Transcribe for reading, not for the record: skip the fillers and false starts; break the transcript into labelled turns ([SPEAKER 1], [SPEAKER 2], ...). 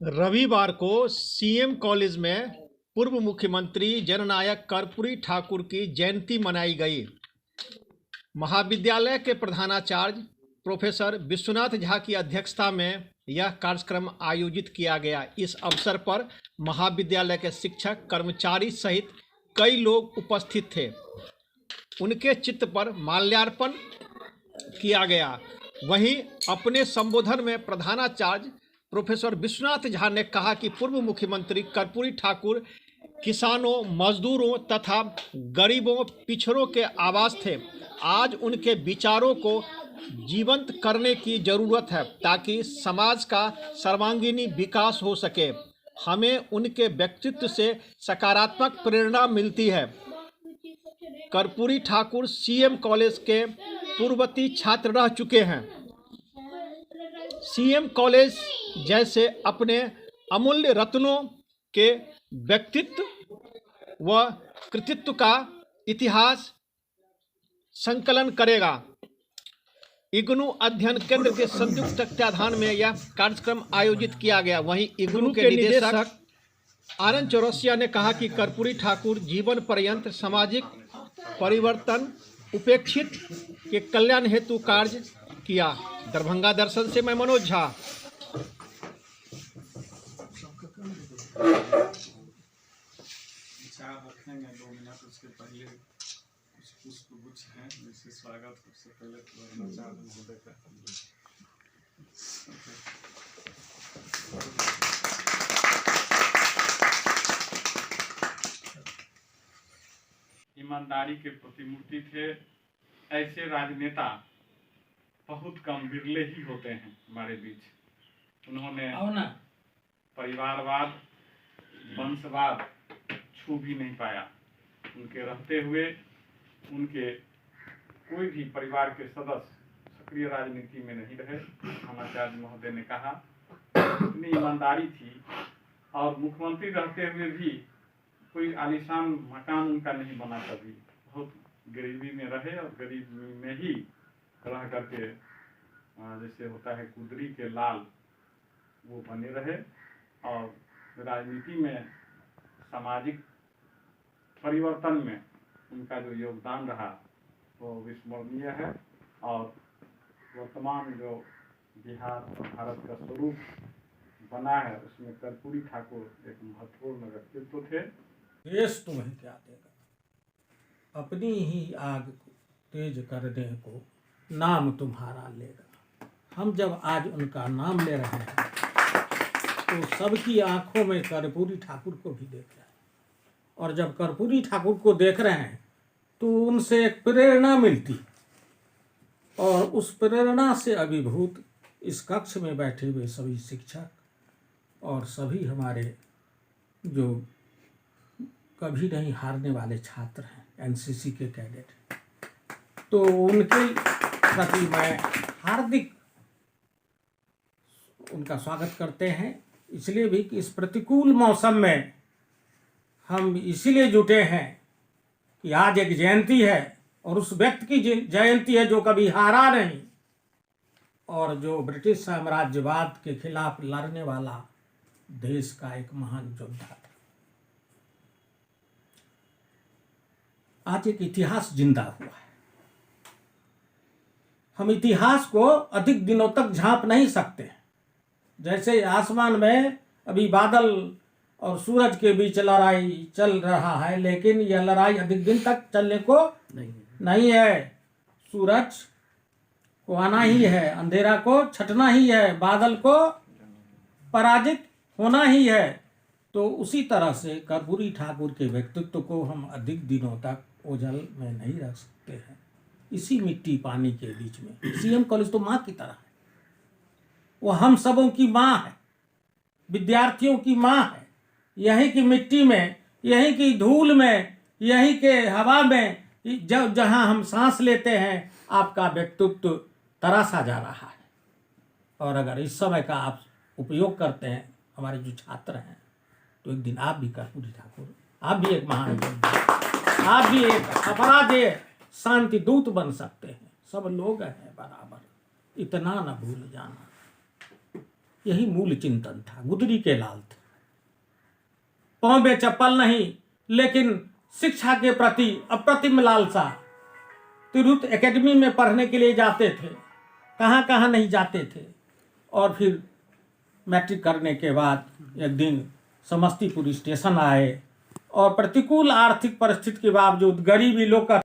[SPEAKER 1] रविवार को CM college में पूर्व मुख्यमंत्री जननायक कर्पूरी ठाकुर की जयंती मनाई गई। महाविद्यालय के प्रधानाचार्य प्रोफेसर विश्वनाथ झा की अध्यक्षता में यह कार्यक्रम आयोजित किया गया। इस अवसर पर महाविद्यालय के शिक्षक, कर्मचारी सहित कई लोग उपस्थित थे। उनके चित्र पर माल्यार्पण किया गया। वहीं अपने संबोधन में प्रधानाचार्य प्रोफेसर विश्वनाथ झा ने कहा कि पूर्व मुख्यमंत्री कर्पूरी ठाकुर किसानों, मजदूरों तथा गरीबों, पिछड़ों के आवाज थे। आज उनके विचारों को जीवंत करने की जरूरत है ताकि समाज का सर्वांगीण विकास हो सके। हमें उनके व्यक्तित्व से सकारात्मक प्रेरणा मिलती है। कर्पूरी ठाकुर सीएम कॉलेज के पूर्ववर्ती छात्र रह चुके हैं। सीएम कॉलेज जैसे अपने अमूल्य रत्नों के व्यक्तित्व व कृतित्व का इतिहास संकलन करेगा। इग्नू अध्ययन केंद्र के संयुक्त तत्वाधान में यह कार्यक्रम आयोजित किया गया। वहीं इग्नू के निदेशक आनंद चौरसिया ने कहा कि कर्पूरी ठाकुर जीवन पर्यंत सामाजिक परिवर्तन, उपेक्षित के कल्याण हेतु कार्य किया। दरभंगा दर्शन से मैं मनोज झा।
[SPEAKER 2] रखेंगे 2 मिनट, उसके पहले कुछ पुष्पगुच्छ हैं जिससे स्वागत सबसे पहले प्रधानाचार्य महोदय का। ईमानदारी के प्रतिमूर्ति थे। ऐसे राजनेता बहुत कम, विरले ही होते हैं हमारे बीच। उन्होंने परिवारवाद, वंशवाद छू भी नहीं पाया। उनके रहते हुए उनके कोई भी परिवार के सदस्य सक्रिय राजनीति में नहीं रहे। आचार्य महोदय ने कहा इतनी ईमानदारी थी और मुख्यमंत्री रहते हुए भी कोई आलीशान मकान उनका नहीं बना। कभी बहुत गरीबी में रहे और गरीबी में ही रह करके जैसे होता है कुदरी के लाल, वो बने रहे। और राजनीति में, सामाजिक परिवर्तन में उनका जो योगदान रहा वो विस्मरणीय है। और वर्तमान जो बिहार और भारत का स्वरूप बना है उसमें कर्पूरी ठाकुर एक महत्वपूर्ण व्यक्तित्व थे।
[SPEAKER 3] देश तुम्हें क्या देगा, अपनी ही आग को तेज करने को नाम तुम्हारा लेगा। हम जब आज उनका नाम ले रहे हैं तो सबकी आंखों में कर्पूरी ठाकुर को भी देख रहे हैं। और जब कर्पूरी ठाकुर को देख रहे हैं तो उनसे एक प्रेरणा मिलती, और उस प्रेरणा से अभिभूत इस कक्ष में बैठे हुए सभी शिक्षक और सभी हमारे जो कभी नहीं हारने वाले छात्र हैं, एनसीसी के कैडेट, तो उनके प्रति मैं हार्दिक उनका स्वागत करते हैं। इसलिए भी कि इस प्रतिकूल मौसम में हम इसीलिए जुटे हैं कि आज एक जयंती है और उस व्यक्ति की जयंती है जो कभी हारा नहीं और जो ब्रिटिश साम्राज्यवाद के खिलाफ लड़ने वाला देश का एक महान योद्धा था। आज एक इतिहास जिंदा हुआ है। हम इतिहास को अधिक दिनों तक झांप नहीं सकते। जैसे आसमान में अभी बादल और सूरज के बीच लड़ाई चल रहा है, लेकिन यह लड़ाई अधिक दिन तक चलने को नहीं है। सूरज को आना ही है, अंधेरा को छटना ही है, बादल को पराजित होना ही है। तो उसी तरह से कर्पूरी ठाकुर के व्यक्तित्व को हम अधिक दिनों तक ओझल में नहीं रख सकते हैं। इसी मिट्टी पानी के बीच में सीएम कॉलेज तो माँ की तरह है। वो हम सबों की माँ है, विद्यार्थियों की माँ है। यहीं की मिट्टी में, यहीं की धूल में, यहीं के हवा में जहाँ हम सांस लेते हैं, आपका व्यक्तित्व तरासा जा रहा है। और अगर इस समय का आप उपयोग करते हैं, हमारे जो छात्र हैं, तो एक दिन आप भी कर्पूरी ठाकुर, आप भी एक महान योद्धा, आप भी एक अपराजेय शांति दूत बन सकते हैं। सब लोग हैं बराबर, इतना न भूल जाना। यही मूल चिंतन था। गुदरी के लाल थे, पाँव में चप्पल नहीं, लेकिन शिक्षा के प्रति अप्रतिम लालसा। तिरुत एकेडमी में पढ़ने के लिए जाते थे, कहाँ कहाँ नहीं जाते थे। और फिर मैट्रिक करने के बाद एक दिन समस्तीपुर स्टेशन आए और प्रतिकूल आर्थिक परिस्थिति के बावजूद, गरीबी लोग का